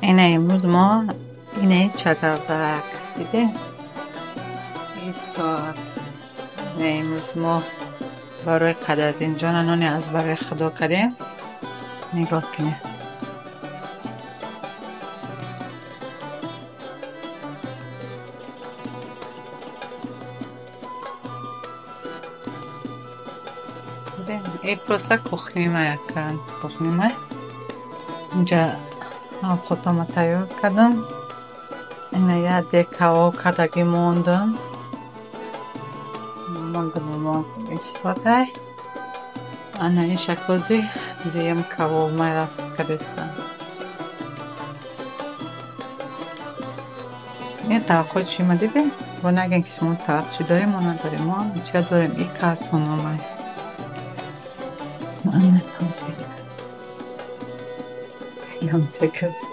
اینه امروز ما اینه چقدر دیده این تارت. امروز ما برای قدردین جانانانی از برای خدا کردیم. نگاه کنه این پروسه کخنیمه یکن کخنیمه اینجا خودم تیار کردم. اینه یه دیکاو کدگی موندم ما ایستاده انا این شکوزی دیم کاو میرا کدستم. این توقع چی ما دیدیم؟ با نگن که شما توقع چی داریم ما نداریم. ما چه داریم این کارسون آمای من نکنفید یم چه کسی